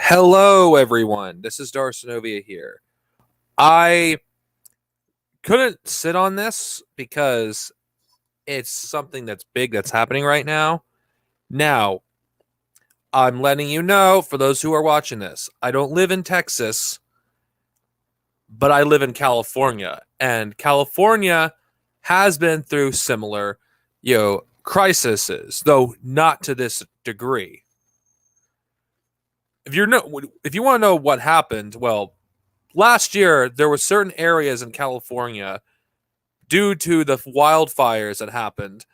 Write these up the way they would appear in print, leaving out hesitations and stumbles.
Hello, everyone. This is Darcinovia here. I couldn't sit on this because it's something that's big that's happening right now. Now, I'm letting you know, for those who are watching this, I don't live in Texas, but I live in California. And California has been through similar, crises, though not to this degree. If you want to know what happened, well, last year there were certain areas in California due to the wildfires that happened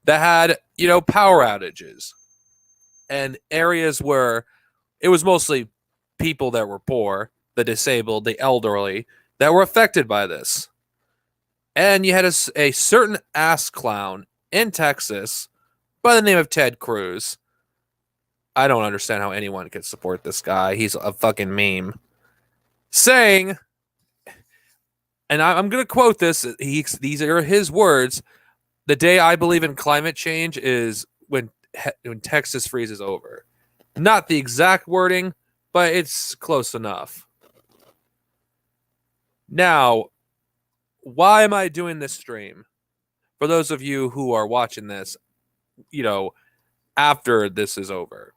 that had, power outages, and areas where it was mostly people that were poor, the disabled, the elderly that were affected by this. And you had a certain ass clown in Texas by the name of Ted Cruz. I don't understand how anyone could support this guy. He's a fucking meme. Saying, and I'm going to quote this, these are his words: the day I believe in climate change is when Texas freezes over. Not the exact wording, but it's close enough. Now, why am I doing this stream? For those of you who are watching this, after this is over.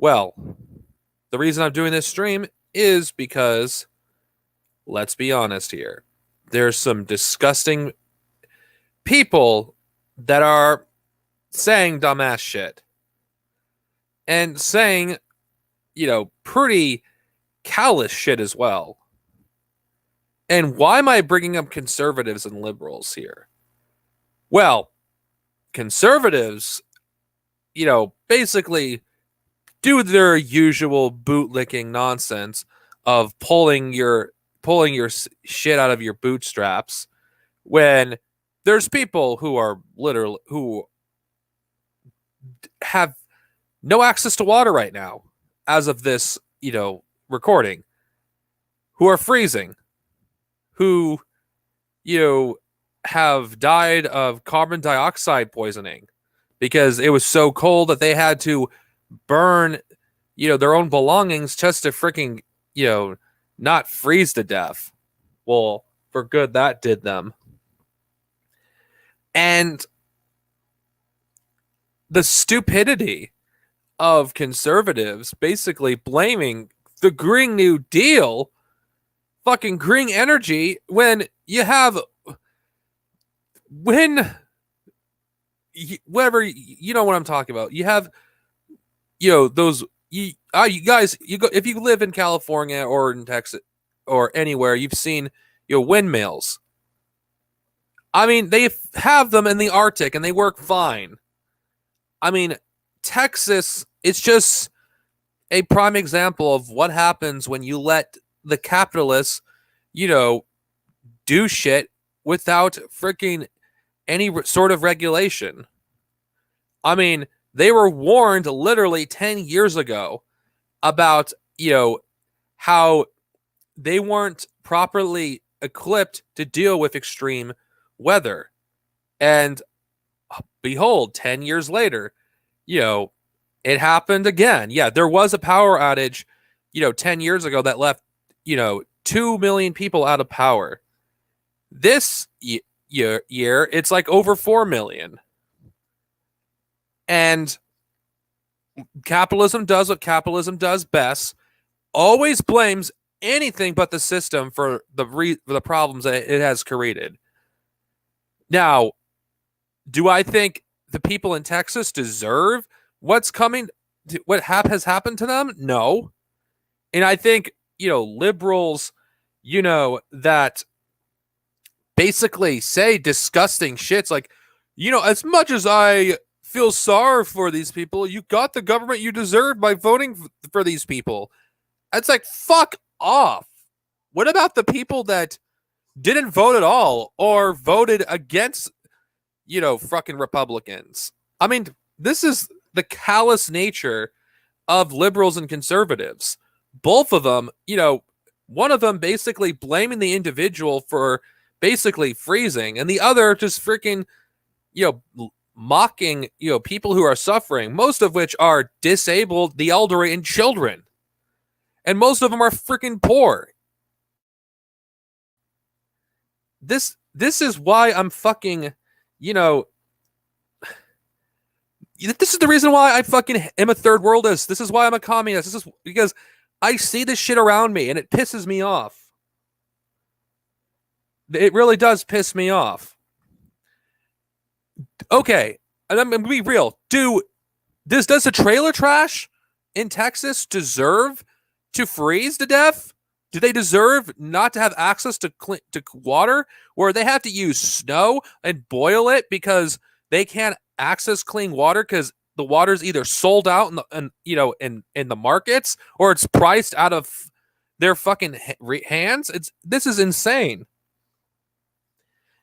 Well, the reason I'm doing this stream is because, let's be honest here, there's some disgusting people that are saying dumbass shit and saying, pretty callous shit as well. And why am I bringing up conservatives and liberals here? Well, conservatives, basically do their usual bootlicking nonsense of pulling your shit out of your bootstraps when there's people who are who have no access to water right now as of this, recording, who are freezing, who, have died of carbon dioxide poisoning because it was so cold that they had to burn, their own belongings just to freaking, not freeze to death. Well, for good that did them. And the stupidity of conservatives basically blaming the Green New Deal, fucking green energy, when whatever, you know what I'm talking about. You have, those, you guys, if you live in California or in Texas or anywhere, you've seen, windmills. I mean, they have them in the Arctic and they work fine. I mean, Texas, it's just a prime example of what happens when you let the capitalists, do shit without freaking any sort of regulation. I mean, they were warned literally 10 years ago about, how they weren't properly equipped to deal with extreme weather. And behold, 10 years later, it happened again. Yeah, there was a power outage, 10 years ago that left, 2 million people out of power. This year, it's like over 4 million. And capitalism does what capitalism does best, always blames anything but the system for the problems that it has created. Now, do I think the people in Texas deserve what's coming, what has happened to them? No. And I think, liberals, that basically say disgusting shits like, as much as I feel sorry for these people, you got the government you deserve by voting for these people. It's like, fuck off. What about the people that didn't vote at all or voted against, fucking Republicans? I mean, this is the callous nature of liberals and conservatives. Both of them, one of them basically blaming the individual for basically freezing, and the other just freaking, mocking, people who are suffering, most of which are disabled, the elderly, and children. And most of them are freaking poor. This is why I'm fucking, this is the reason why I fucking am a third worldist. This is why I'm a communist. This is because I see this shit around me and it pisses me off. It really does piss me off. Okay, and I'm gonna be real. Does the trailer trash in Texas deserve to freeze to death? Do they deserve not to have access to water, where they have to use snow and boil it because they can't access clean water because the water's either sold out in the markets or it's priced out of their fucking hands? This is insane.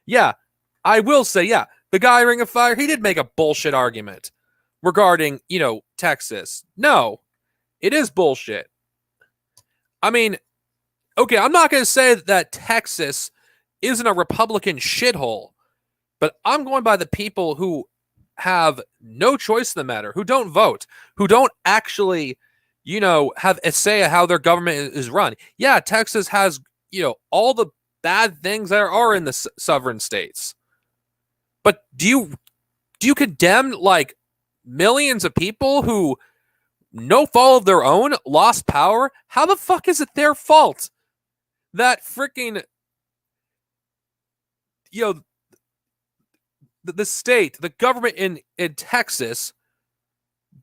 Yeah, I will say, yeah, the guy Ring of Fire, he did make a bullshit argument regarding, Texas. No, it is bullshit. I mean, okay, I'm not going to say that Texas isn't a Republican shithole, but I'm going by the people who have no choice in the matter, who don't vote, who don't actually, have a say of how their government is run. Yeah, Texas has, all the bad things there are in the sovereign states. But do you condemn like millions of people who, no fault of their own, lost power? How the fuck is it their fault that freaking, the state, the government in Texas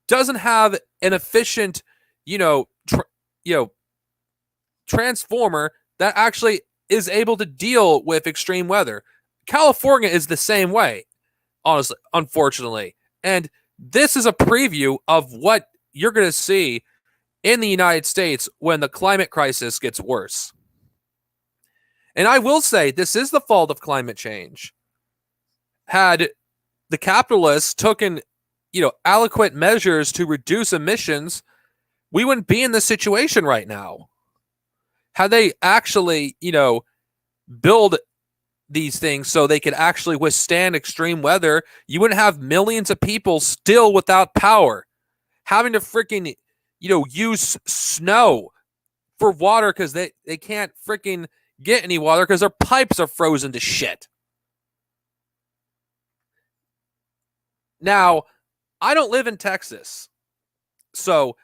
doesn't have an efficient, transformer that actually is able to deal with extreme weather? California is the same way, honestly, unfortunately. And this is a preview of what you're going to see in the United States when the climate crisis gets worse. And I will say, this is the fault of climate change. Had the capitalists taken, adequate measures to reduce emissions, we wouldn't be in this situation right now. Had they actually, build these things so they could actually withstand extreme weather, you wouldn't have millions of people still without power, having to freaking, use snow for water because they can't freaking get any water because their pipes are frozen to shit. Now, I don't live in Texas, so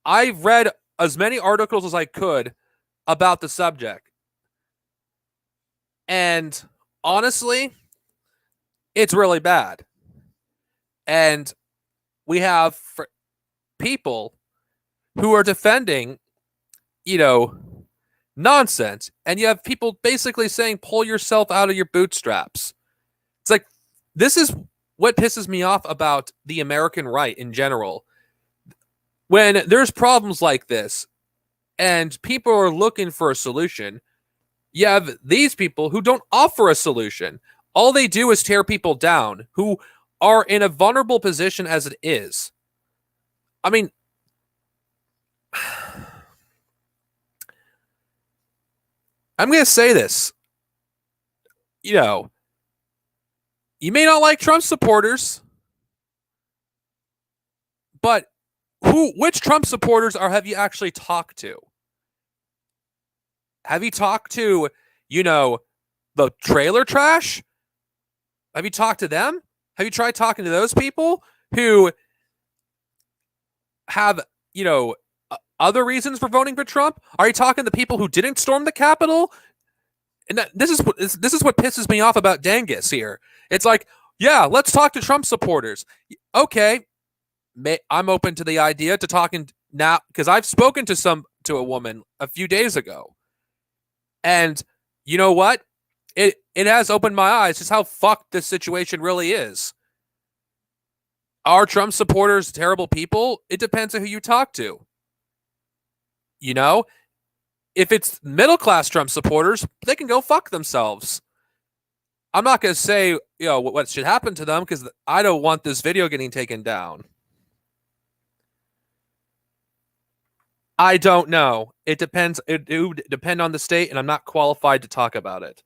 I've read as many articles as I could about the subject. And honestly, it's really bad. And we have people who are defending, nonsense. And you have people basically saying, pull yourself out of your bootstraps. It's like, this is what pisses me off about the American right in general. When there's problems like this and people are looking for a solution, you have these people who don't offer a solution. All they do is tear people down who are in a vulnerable position as it is. I mean, I'm going to say this. You may not like Trump supporters, but which Trump supporters have you actually talked to? Have you talked to, the trailer trash? Have you talked to them? Have you tried talking to those people who have, other reasons for voting for Trump? Are you talking to people who didn't storm the Capitol? And this is what pisses me off about Dangus here. It's like, yeah, let's talk to Trump supporters. Okay, I'm open to the idea to talking now because I've spoken to a woman a few days ago, and you know what? It has opened my eyes just how fucked this situation really is. Are Trump supporters terrible people? It depends on who you talk to. If it's middle-class Trump supporters, they can go fuck themselves. I'm not going to say, what should happen to them because I don't want this video getting taken down. I don't know. It depends. It would depend on the state, and I'm not qualified to talk about it.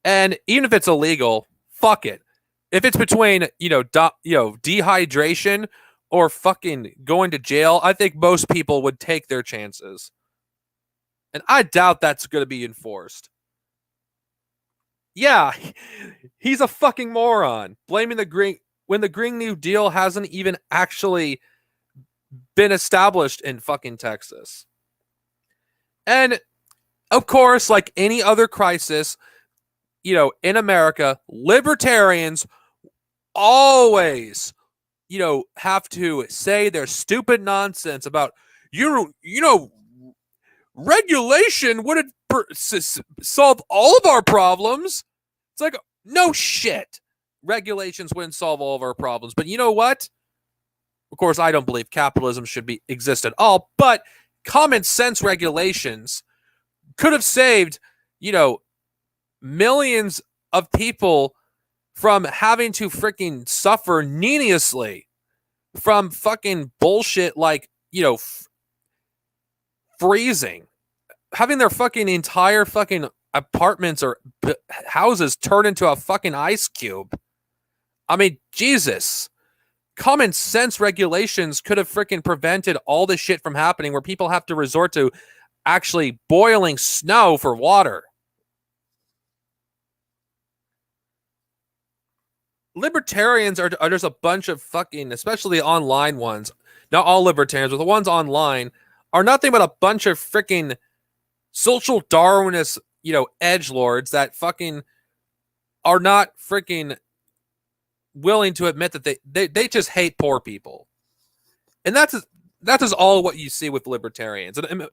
And even if it's illegal, fuck it. If it's between, dehydration or fucking going to jail, I think most people would take their chances. And I doubt that's going to be enforced. Yeah, he's a fucking moron. Blaming the Green when the Green New Deal hasn't even actually been established in fucking Texas. And of course, like any other crisis, in America, libertarians always, have to say their stupid nonsense about, regulation wouldn't solve all of our problems. It's like, no shit. Regulations wouldn't solve all of our problems. But you know what? Of course, I don't believe capitalism should exist at all, but common sense regulations could have saved, millions of people from having to freaking suffer needlessly from fucking bullshit like, freezing, having their fucking entire fucking apartments or houses turned into a fucking ice cube. I mean, Jesus. Common sense regulations could have freaking prevented all this shit from happening where people have to resort to actually boiling snow for water. Libertarians are just a bunch of fucking, especially online ones. Not all libertarians, but the ones online are nothing but a bunch of freaking social Darwinist, edgelords that fucking are not freaking willing to admit that they just hate poor people. And that's all what you see with libertarians. And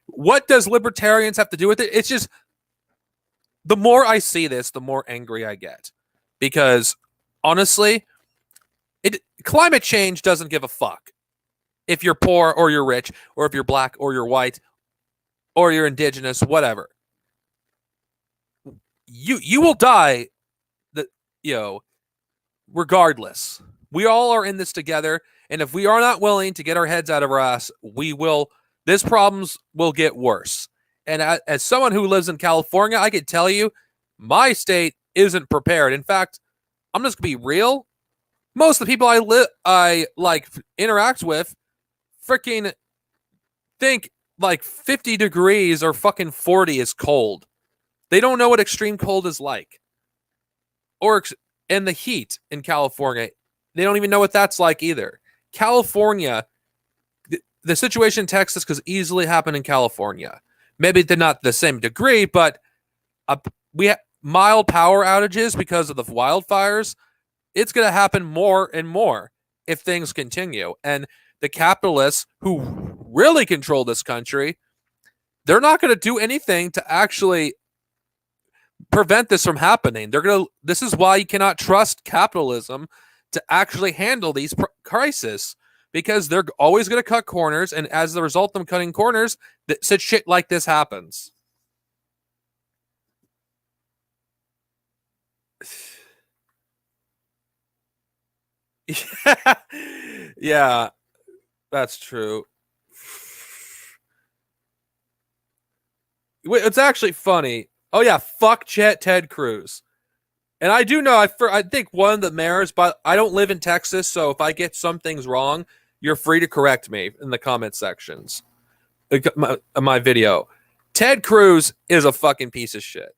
what does libertarians have to do with it? It's just, the more I see this, the more angry I get. Because honestly, climate change doesn't give a fuck if you're poor or you're rich, or if you're black or you're white, or you're indigenous, whatever. You will die, regardless. We all are in this together, and if we are not willing to get our heads out of our ass, this problems will get worse. And as someone who lives in California, I can tell you, my state isn't prepared. In fact, I'm just gonna be real. Most of the people I interact with freaking think like 50 degrees or fucking 40 is cold. They don't know what extreme cold is like. And the heat in California, they don't even know what that's like either. California, the situation in Texas could easily happen in California. Maybe they're not the same degree, but we have mild power outages because of the wildfires. It's going to happen more and more if things continue. And the capitalists who really control this country, they're not going to do anything to actually prevent this from happening. This is why you cannot trust capitalism to actually handle these crises, because they're always going to cut corners, and as the result of them cutting corners, such shit like this happens. Yeah, that's true. It's actually funny. Oh yeah, fuck Ted Cruz. And I do know, I think one of the mayors, but I don't live in Texas, so if I get some things wrong, you're free to correct me in the comment sections. My video. Ted Cruz is a fucking piece of shit.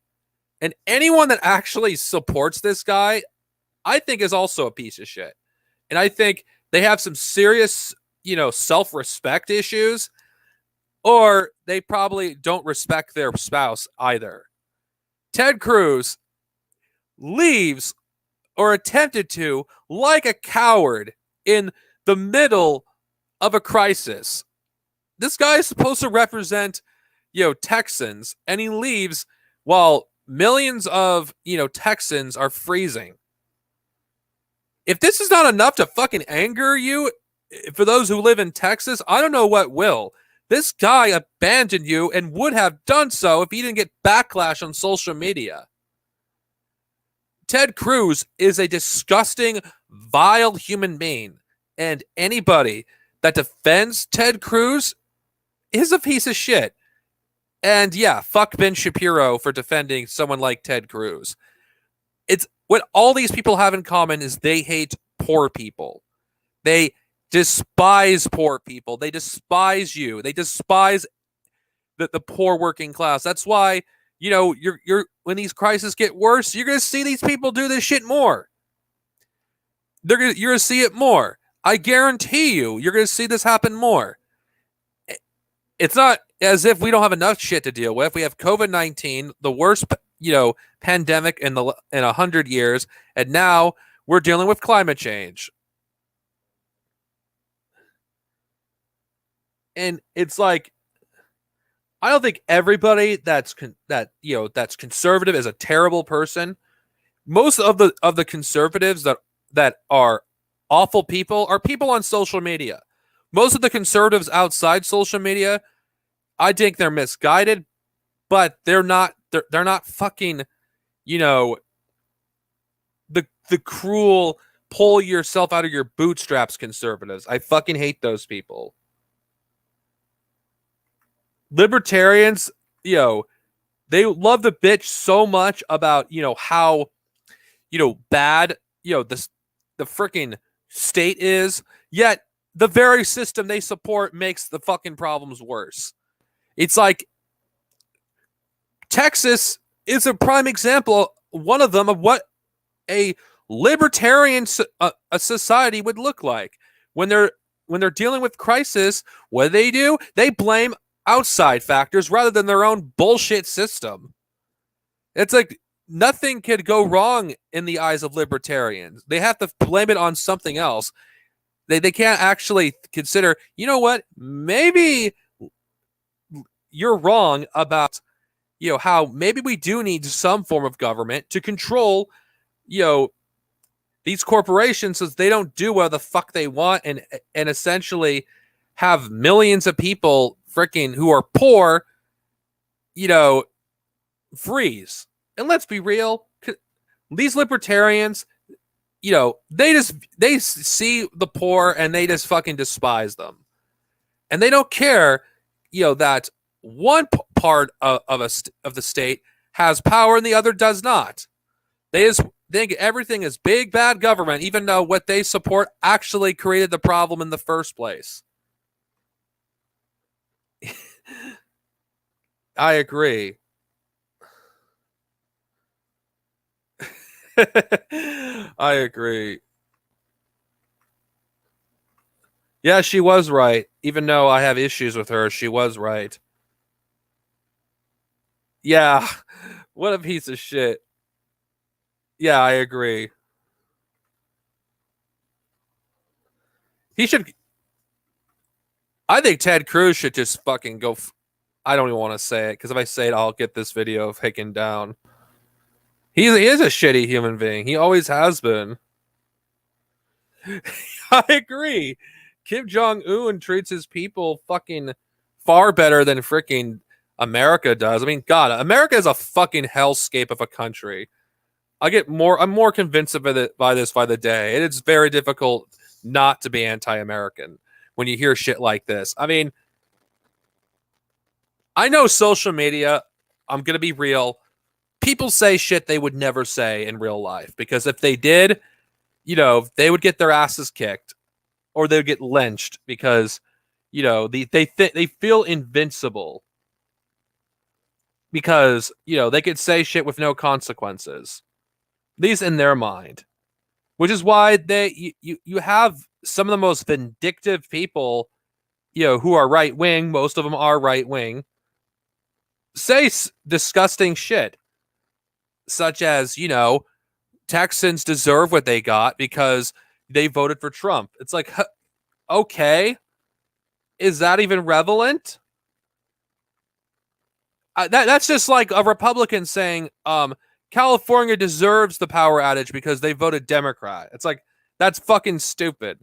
And anyone that actually supports this guy, I think is also a piece of shit. And I think they have some serious, self-respect issues, or they probably don't respect their spouse either. Ted Cruz leaves, or attempted to, like a coward in the middle of a crisis. This guy is supposed to represent, Texans, and he leaves while millions of, Texans are freezing. If this is not enough to fucking anger you, for those who live in Texas, I don't know what will. This guy abandoned you and would have done so if he didn't get backlash on social media. Ted Cruz is a disgusting, vile human being, and anybody that defends Ted Cruz is a piece of shit. And yeah, fuck Ben Shapiro for defending someone like Ted Cruz. what all these people have in common is they hate poor people. They despise poor people. They despise you. They despise the poor working class. That's why, you're when these crises get worse, you're gonna see these people do this shit more. You're gonna see it more. I guarantee you're gonna see this happen more. It's not as if we don't have enough shit to deal with. We have COVID-19, the worst, pandemic in 100 years, and now we're dealing with climate change. And it's like, I don't think everybody that's conservative is a terrible person. Most of the conservatives that are awful people are people on social media. Most of the conservatives outside social media, I think they're misguided, but they're not fucking, the cruel pull yourself out of your bootstraps conservatives. I fucking hate those people. Libertarians, they love to bitch so much about, how, bad, the freaking state is, yet the very system they support makes the fucking problems worse. It's like Texas is a prime example, one of them, of what a libertarian a society would look like. When they're dealing with crisis, what do? They blame outside factors rather than their own bullshit system. It's like nothing could go wrong in the eyes of libertarians. They have to blame it on something else. They can't actually consider, what, maybe you're wrong about, how maybe we do need some form of government to control, these corporations so they don't do what the fuck they want and essentially have millions of people freaking who are poor, freeze. And let's be real, these libertarians, they see the poor and they just fucking despise them. And they don't care, that one part of the state has power and the other does not. They just think everything is big bad government, even though what they support actually created the problem in the first place. I agree. I agree. Yeah, she was right. Even though I have issues with her, she was right. Yeah, what a piece of shit. Yeah, I agree. He should. I think Ted Cruz should just fucking go. I don't even want to say it because if I say it, I'll get this video taken down. He is a shitty human being. He always has been. I agree. Kim Jong-un treats his people fucking far better than freaking America does. I mean, God, America is a fucking hellscape of a country. I'm more convinced of it by the day. It is very difficult not to be anti-American when you hear shit like this. I mean, I know social media, I'm going to be real, people say shit they would never say in real life because if they did, they would get their asses kicked or they would get lynched because, they feel invincible because, they could say shit with no consequences. At least in their mind. Which is why you have some of the most vindictive people, who are right wing, most of them are right wing, say disgusting shit. Such as, Texans deserve what they got because they voted for Trump. It's like, okay, is that even relevant? That's just like a Republican saying, California deserves the power outage because they voted Democrat. It's like, that's fucking stupid.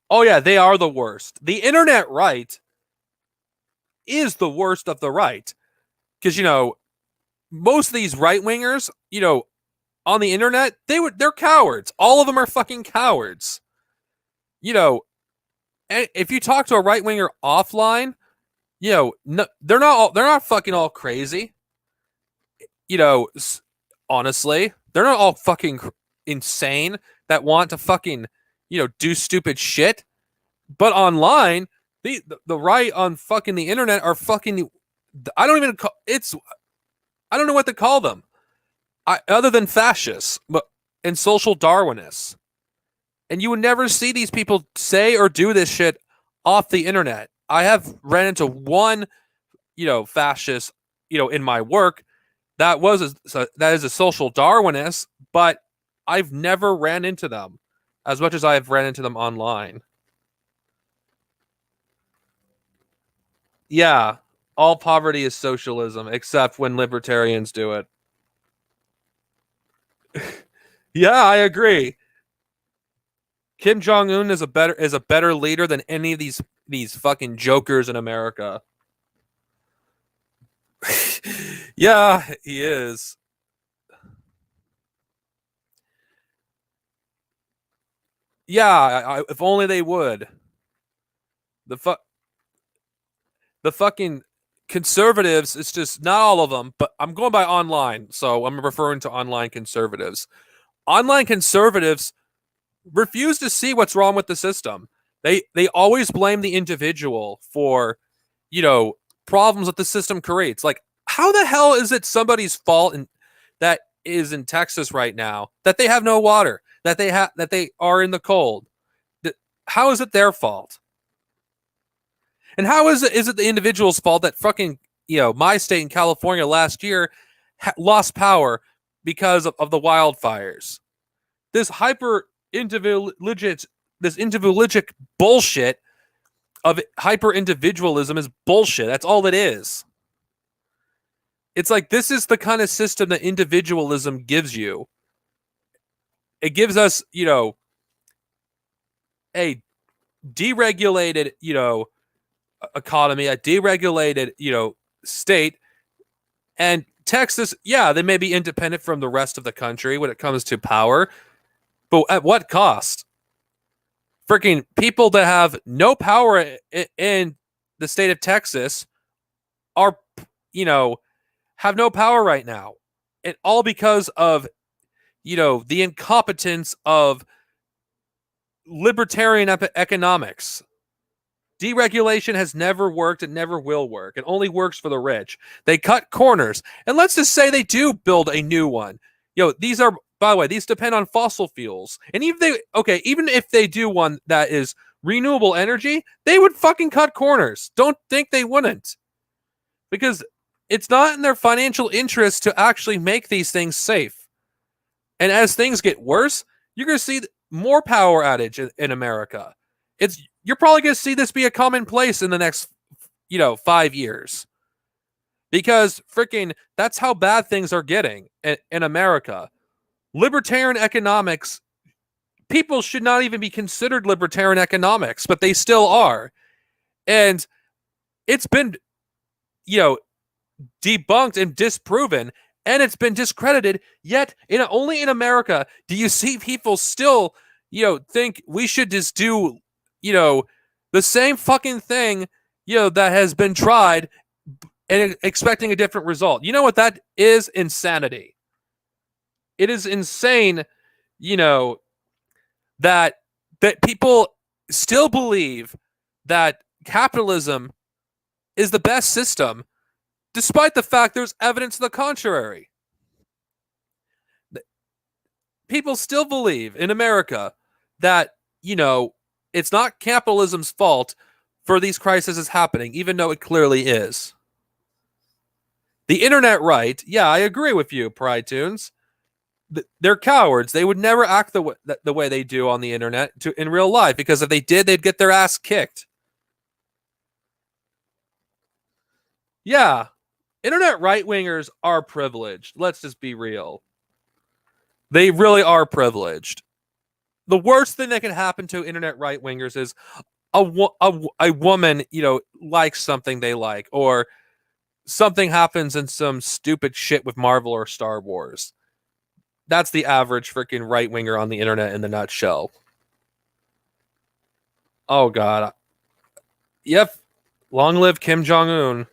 Oh yeah, they are the worst. The internet right is the worst of the right. Because, most of these right-wingers, on the internet, they're cowards. All of them are fucking cowards. If you talk to a right-winger offline, no, they're not fucking all crazy. honestly. They're not all fucking insane that want to fucking, do stupid shit. But online, the right on fucking the internet are fucking. I don't even call it's. I don't know what to call them. Other than fascists, but and social Darwinists. And you would never see these people say or do this shit off the internet. I have ran into one, fascist, in my work that is a social Darwinist, but I've never ran into them as much as I have ran into them online. Yeah, all poverty is socialism, except when libertarians do it. Yeah, I agree. Kim Jong Un is a better leader than any of these fucking jokers in America. Yeah, he is. Yeah, if only they would. The fu- the fucking conservatives, it's just not all of them, but I'm going by online, so I'm referring to online conservatives. Online conservatives refuse to see what's wrong with the system. They always blame the individual for, you know, problems that the system creates. Like, how the hell is it somebody's fault that is in Texas right now that they have no water, that they are in the cold? How is it their fault? And how is it the individual's fault that fucking, my state in California last year lost power because of the wildfires? This hyper individualistic this individualistic bullshit of hyper individualism is bullshit. That's all it is. It's like, this is the kind of system that individualism gives you. It gives us, a deregulated, economy, a deregulated, state. And Texas, yeah, they may be independent from the rest of the country when it comes to power, but at what cost? Freaking people that have no power in the state of Texas are, you know, have no power right now. And all because of, the incompetence of libertarian economics. Deregulation has never worked. It never will work. It only works for the rich. They cut corners. And let's just say they do build a new one. These are, by the way, these depend on fossil fuels. And even if they do one that is renewable energy, they would fucking cut corners. Don't think they wouldn't. Because it's not in their financial interest to actually make these things safe. And as things get worse, you're going to see more power outage in America. You're probably going to see this be a commonplace in the next, 5 years, because freaking that's how bad things are getting in America. Libertarian economics, people should not even be considered libertarian economics, but they still are, and it's been, you know, debunked and disproven, and it's been discredited. Yet, only in America do you see people still, think we should just do, the same fucking thing, that has been tried, and expecting a different result. You know what that is? Insanity. It is insane, you know, that people still believe that capitalism is the best system, despite the fact there's evidence to the contrary. People still believe in America that, it's not capitalism's fault for these crises happening, even though it clearly is. The internet right, yeah, I agree with you, Pride Tunes. They're cowards. They would never act the way they do on the internet in real life, because if they did, they'd get their ass kicked. Yeah, internet right wingers are privileged. Let's just be real. They really are privileged. The worst thing that can happen to internet right wingers is a woman, likes something they like, or something happens in some stupid shit with Marvel or Star Wars. That's the average freaking right winger on the internet in the nutshell. Oh god. Yep. Long live Kim Jong Un.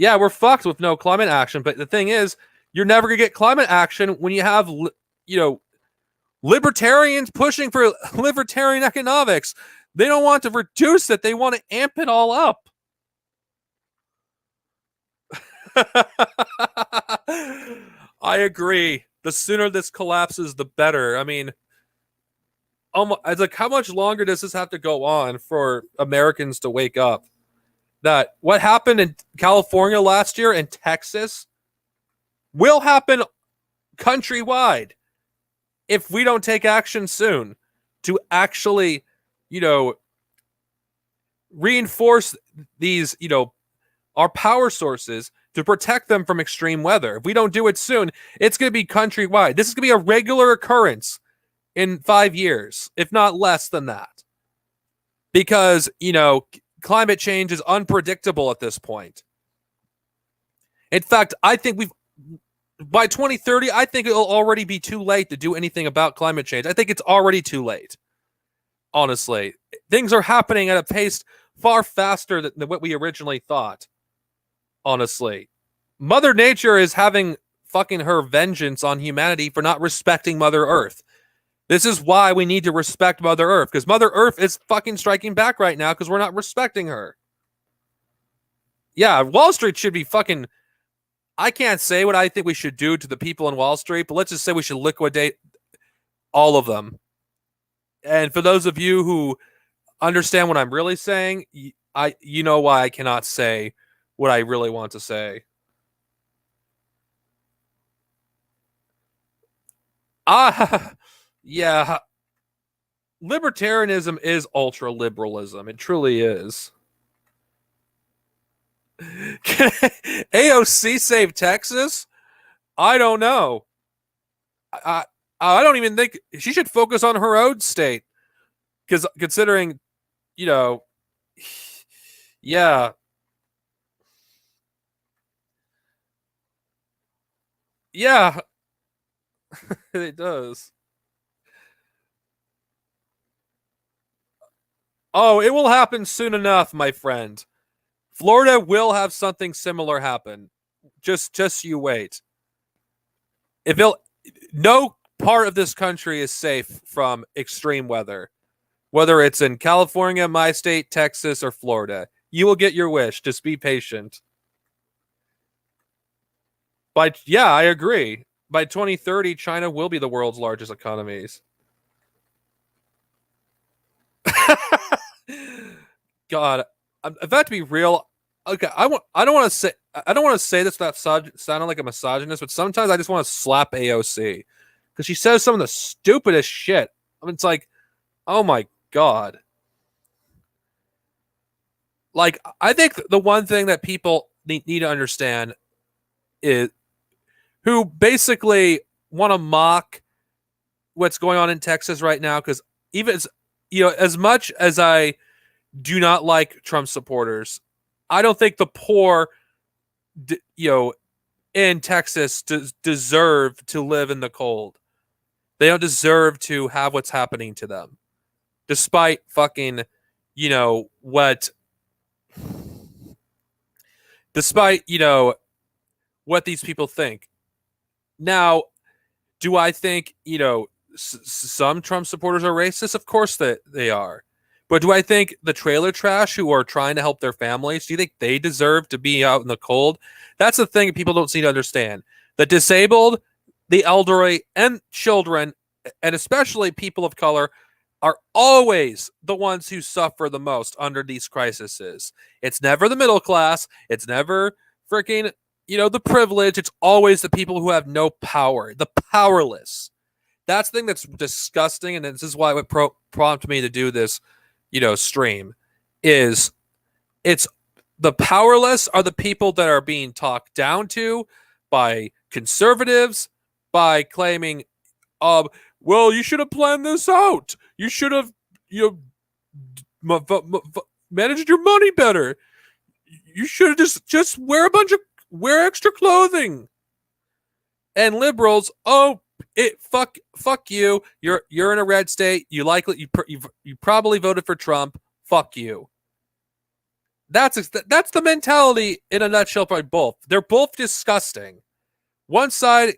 Yeah, we're fucked with no climate action. But the thing is, you're never gonna get climate action when you have, libertarians pushing for libertarian economics. They don't want to reduce it; they want to amp it all up. I agree. The sooner this collapses, the better. I mean, it's like, how much longer does this have to go on for Americans to wake up? That what happened in California last year and Texas will happen countrywide if we don't take action soon to actually, you know, reinforce these, our power sources to protect them from extreme weather. If we don't do it soon, it's going to be countrywide. This is going to be a regular occurrence in 5 years, if not less than that. Because, climate change is unpredictable at this point. In fact, I think by 2030, I think it'll already be too late to do anything about climate change. I think it's already too late. Honestly, things are happening at a pace far faster than what we originally thought. Honestly, Mother Nature is having fucking her vengeance on humanity for not respecting Mother Earth. This is why we need to respect Mother Earth, because Mother Earth is fucking striking back right now because we're not respecting her. Yeah, Wall Street should be fucking... I can't say what I think we should do to the people in Wall Street, but let's just say we should liquidate all of them. And for those of you who understand what I'm really saying, you know why I cannot say what I really want to say. Yeah. Libertarianism is ultra-liberalism. It truly is. Can AOC save Texas? I don't know. I don't even think she should focus on her own state. Because considering, yeah. Yeah, it does. Oh, it will happen soon enough, my friend. Florida will have something similar happen. Just you wait. No part of this country is safe from extreme weather. Whether it's in California, my state, Texas, or Florida. You will get your wish. Just be patient. Yeah, I agree. By 2030, China will be the world's largest economies. God, if I have to be real, okay, I don't want to say this without sounding like a misogynist, but sometimes I just want to slap AOC because she says some of the stupidest shit. I mean, it's like, oh my God. Like, I think the one thing that people need to understand is who basically want to mock what's going on in Texas right now, because even as much as I do not like Trump supporters, I don't think the poor, in Texas deserve to live in the cold. They don't deserve to have what's happening to them, despite fucking, what, despite what these people think. Now, do I think some Trump supporters are racist? Of course that they are. But do I think the trailer trash who are trying to help their families, do you think they deserve to be out in the cold? That's the thing people don't seem to understand. The disabled, the elderly, and children, and especially people of color, are always the ones who suffer the most under these crises. It's never the middle class. It's never freaking, the privileged. It's always the people who have no power, the powerless. That's the thing that's disgusting, and this is why it would prompt me to do this stream, is it's the powerless are the people that are being talked down to by conservatives by claiming, well, you should have planned this out. You should have managed your money better. You should have just wear extra clothing. And liberals, fuck you. You're in a red state. You probably voted for Trump. Fuck you. That's the mentality in a nutshell by both. They're both disgusting. One side,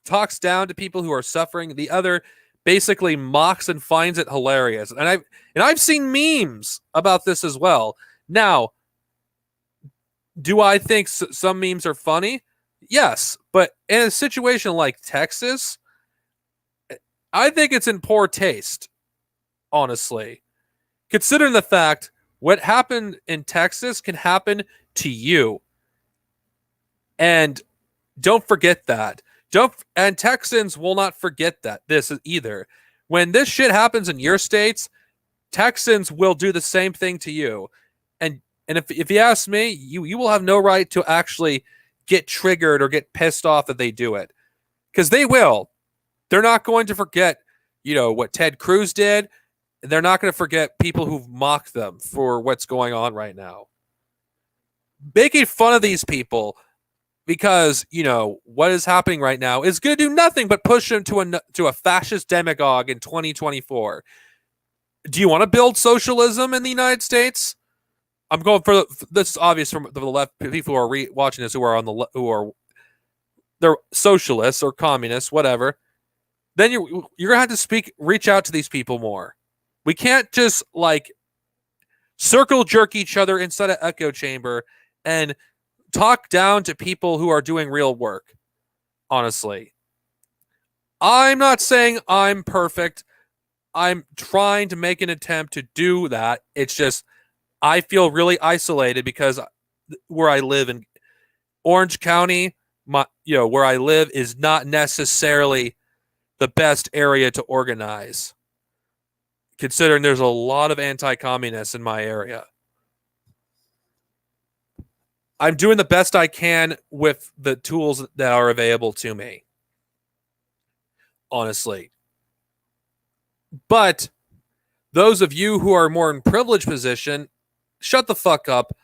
talks down to people who are suffering. The other basically mocks and finds it hilarious. And I've seen memes about this as well. Now, do I think some memes are funny? Yes, but in a situation like Texas, I think it's in poor taste, honestly. Considering the fact what happened in Texas can happen to you. And don't forget that. And Texans will not forget that this either. When this shit happens in your states, Texans will do the same thing to you. And if you ask me, you will have no right to actually get triggered or get pissed off that they do it. Because they will. They're not going to forget, what Ted Cruz did. They're not going to forget people who've mocked them for what's going on right now. Making fun of these people because, what is happening right now is going to do nothing but push them to a fascist demagogue in 2024. Do you want to build socialism in the United States? I'm going for this is obvious from the left. People who are watching this they're socialists or communists, whatever. Then you're gonna have to reach out to these people more. We can't just circle jerk each other inside an echo chamber and talk down to people who are doing real work. Honestly, I'm not saying I'm perfect. I'm trying to make an attempt to do that. It's just I feel really isolated because where I live in Orange County, where I live is not necessarily the best area to organize, considering there's a lot of anti-communists in my area. I'm doing the best I can with the tools that are available to me, honestly. But those of you who are more in privileged position, shut the fuck up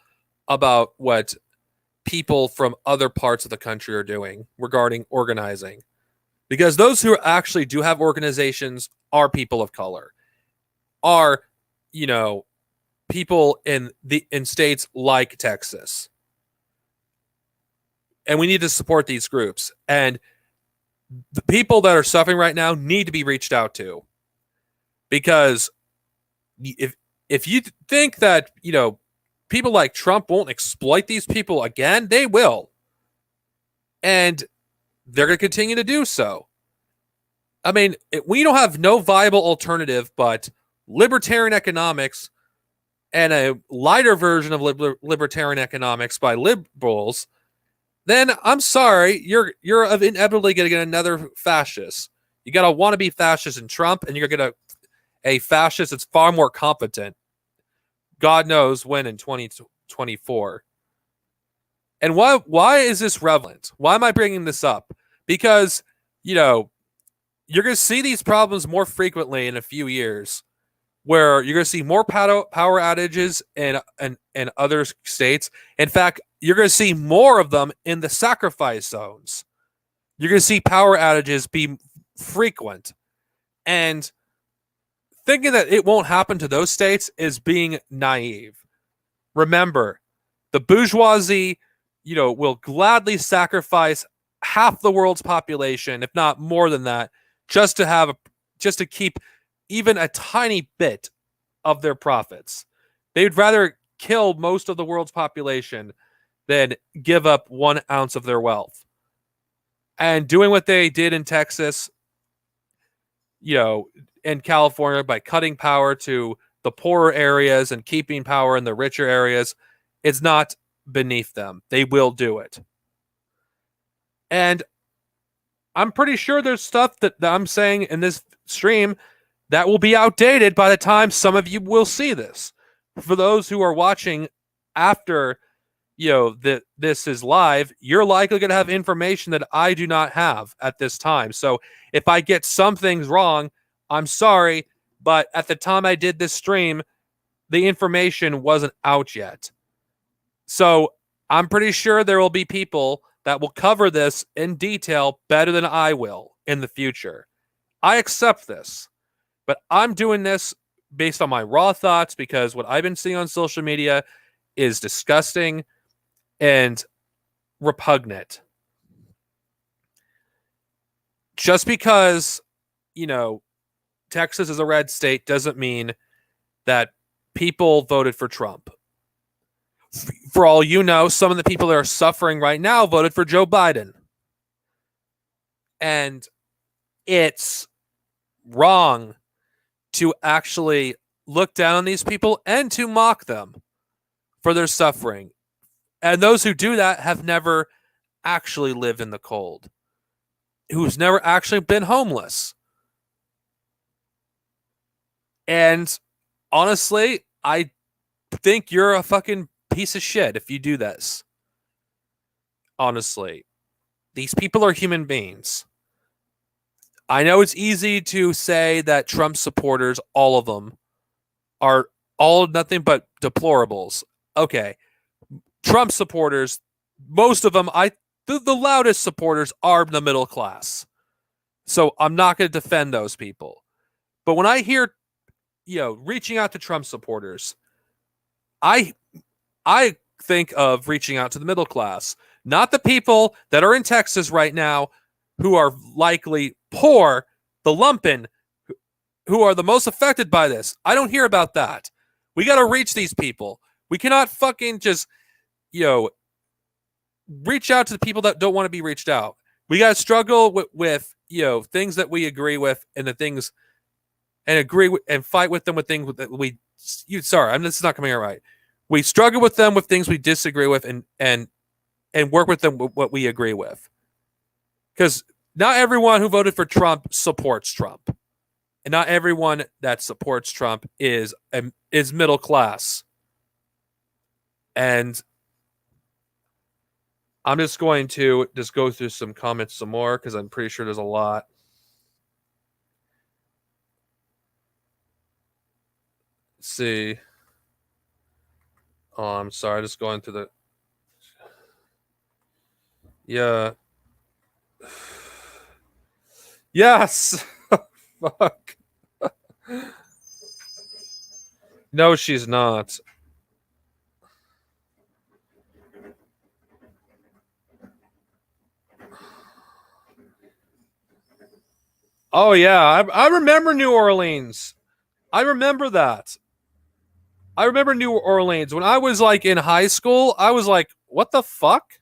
about what people from other parts of the country are doing regarding organizing. Because those who actually do have organizations are people of color, are, people in states like Texas. And we need to support these groups. And the people that are suffering right now need to be reached out to. Because if you think that, people like Trump won't exploit these people again, they will. And they're going to continue to do so. I mean, we don't have no viable alternative but libertarian economics and a lighter version of libertarian economics by liberals. Then I'm sorry, you're inevitably going to get another fascist. You got to want to be fascist in Trump, and you're going to a fascist that's far more competent. God knows when in 2024. And why is this relevant? Why am I bringing this up? Because, you're going to see these problems more frequently in a few years, where you're going to see more power outages in other states. In fact, you're going to see more of them in the sacrifice zones. You're going to see power outages be frequent. And thinking that it won't happen to those states is being naive. Remember, the bourgeoisie, will gladly sacrifice half the world's population, if not more than that, just to keep even a tiny bit of their profits. They'd rather kill most of the world's population than give up 1 ounce of their wealth. And doing what they did in Texas, in California by cutting power to the poorer areas and keeping power in the richer areas, it's not beneath them. They will do it. And I'm pretty sure there's stuff that I'm saying in this stream that will be outdated by the time some of you will see this. For those who are watching after, this is live, you're likely going to have information that I do not have at this time. So if I get some things wrong, I'm sorry, but at the time I did this stream, the information wasn't out yet. So I'm pretty sure there will be people that will cover this in detail better than I will in the future. I accept this, but I'm doing this based on my raw thoughts because what I've been seeing on social media is disgusting and repugnant. Just because, Texas is a red state doesn't mean that people voted for Trump. For all you know, some of the people that are suffering right now voted for Joe Biden. And it's wrong to actually look down on these people and to mock them for their suffering. And those who do that have never actually lived in the cold, who's never actually been homeless. And honestly, I think you're a fucking piece of shit if you do this. Honestly, these people are human beings. I know it's easy to say that Trump supporters, all of them, are all nothing but deplorables. Okay, Trump supporters, most of them, the loudest supporters are the middle class. So I'm not going to defend those people. But when I hear, reaching out to Trump supporters, I think of reaching out to the middle class, not the people that are in Texas right now who are likely poor, the lumpen, who are the most affected by this. I don't hear about that. We got to reach these people. We cannot fucking just, reach out to the people that don't want to be reached out. We got to struggle with things that we agree with and the things and agree with, and fight with them with things that this is not coming out right. We struggle with them with things we disagree with and work with them with what we agree with. Because not everyone who voted for Trump supports Trump. And not everyone that supports Trump is middle class. And I'm just going to just go through some comments some more because I'm pretty sure there's a lot. Let's see. Oh, I'm sorry. Just going through the. Yeah. Yes. Fuck. No, she's not. Oh yeah, I remember New Orleans. I remember that. I remember New Orleans when I was like in high school. I was like, "What the fuck?"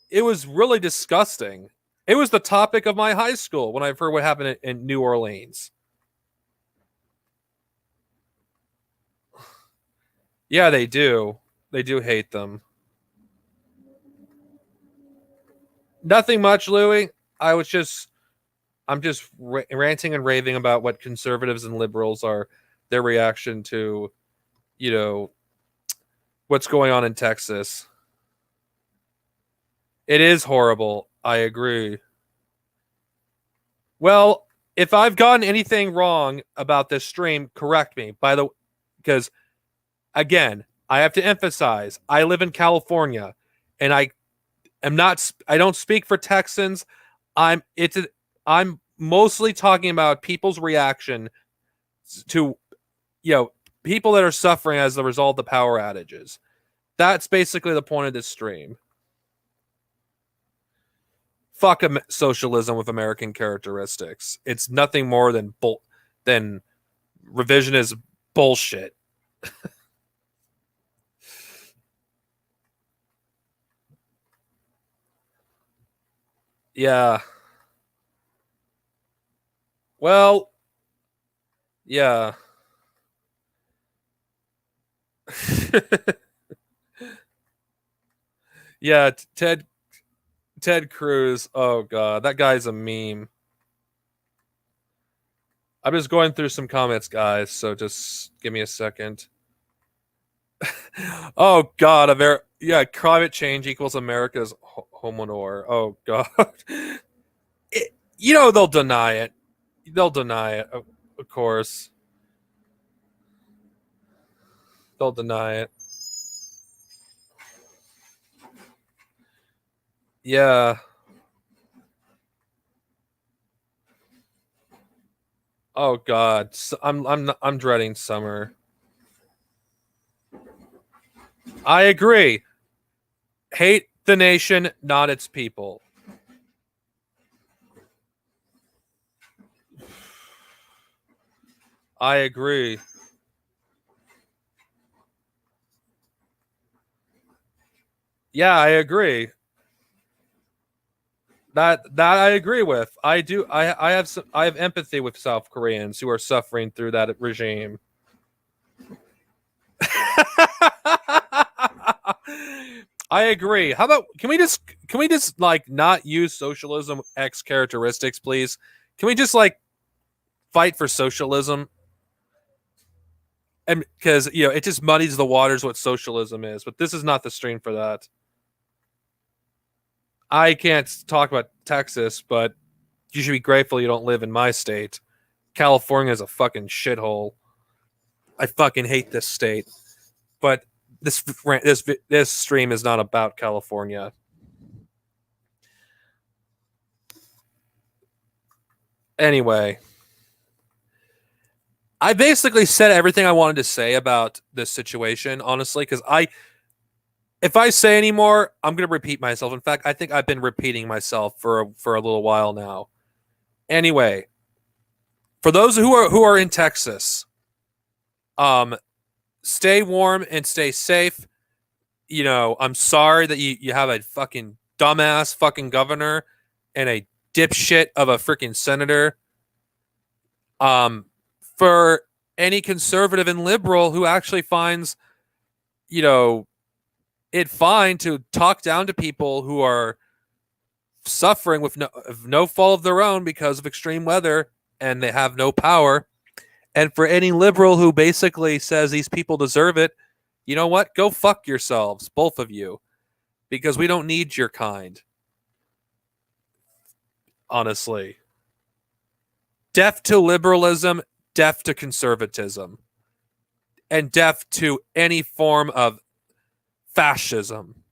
It was really disgusting. It was the topic of my high school when I heard what happened in New Orleans. Yeah, they do. They do hate them. Nothing much, Louis. I'm just ranting and raving about what conservatives and liberals are, their reaction to, you know, what's going on in Texas. It is horrible. I agree. Well, if I've gotten anything wrong about this stream, correct me. Because again, I have to emphasize, I live in California, and I don't speak for Texans. I'm mostly talking about people's reaction to, people that are suffering as a result of the power outages. That's basically the point of this stream. Fuck socialism with American characteristics. It's nothing more than revisionist bullshit. Yeah. Well, yeah. Yeah, Ted Cruz. Oh god, that guy's a meme. I'm just going through some comments, guys, so just give me a second. Oh god, climate change equals America's homonor. Oh god. They'll deny it. They'll deny it, of course. They'll deny it. Yeah. Oh god. I'm dreading summer. I agree. Hate the nation, not its people. I agree. Yeah, I agree. That I agree with. I do. I have empathy with South Koreans who are suffering through that regime. I agree. How about can we just like not use socialism X characteristics, please? Can we just like fight for socialism? And because it just muddies the waters what socialism is, but this is not the stream for that. I can't talk about Texas, but you should be grateful you don't live in my state. California is a fucking shithole. I fucking hate this state. But this stream is not about California. Anyway, I basically said everything I wanted to say about this situation, honestly, because if I say any more, I'm going to repeat myself. In fact, I think I've been repeating myself for a little while now. Anyway, for those who are in Texas, stay warm and stay safe. I'm sorry that you have a fucking dumbass fucking governor and a dipshit of a freaking senator. For any conservative and liberal who actually finds, it fine to talk down to people who are suffering with no fault of their own because of extreme weather and they have no power. And for any liberal who basically says these people deserve it, you know what? Go fuck yourselves, both of you, because we don't need your kind. Honestly. Deaf to liberalism, deaf to conservatism, and deaf to any form of fascism.